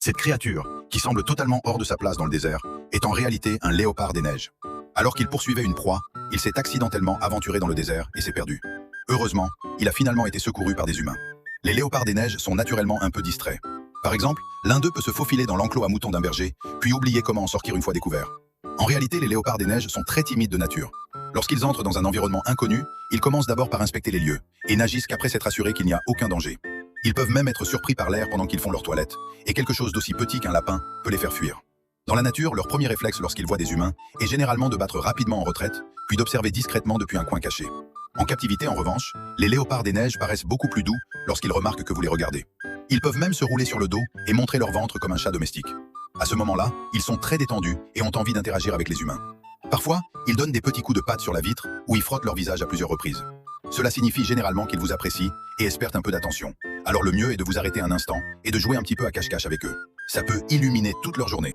Cette créature, qui semble totalement hors de sa place dans le désert, est en réalité un léopard des neiges. Alors qu'il poursuivait une proie, il s'est accidentellement aventuré dans le désert et s'est perdu. Heureusement, il a finalement été secouru par des humains. Les léopards des neiges sont naturellement un peu distraits. Par exemple, l'un d'eux peut se faufiler dans l'enclos à moutons d'un berger, puis oublier comment en sortir une fois découvert. En réalité, les léopards des neiges sont très timides de nature. Lorsqu'ils entrent dans un environnement inconnu, ils commencent d'abord par inspecter les lieux, et n'agissent qu'après s'être assurés qu'il n'y a aucun danger. Ils peuvent même être surpris par l'air pendant qu'ils font leur toilette, et quelque chose d'aussi petit qu'un lapin peut les faire fuir. Dans la nature, leur premier réflexe lorsqu'ils voient des humains est généralement de battre rapidement en retraite, puis d'observer discrètement depuis un coin caché. En captivité, en revanche, les léopards des neiges paraissent beaucoup plus doux lorsqu'ils remarquent que vous les regardez. Ils peuvent même se rouler sur le dos et montrer leur ventre comme un chat domestique. À ce moment-là, ils sont très détendus et ont envie d'interagir avec les humains. Parfois, ils donnent des petits coups de patte sur la vitre ou ils frottent leur visage à plusieurs reprises. Cela signifie généralement qu'ils vous apprécient et espèrent un peu d'attention. Alors le mieux est de vous arrêter un instant et de jouer un petit peu à cache-cache avec eux. Ça peut illuminer toute leur journée.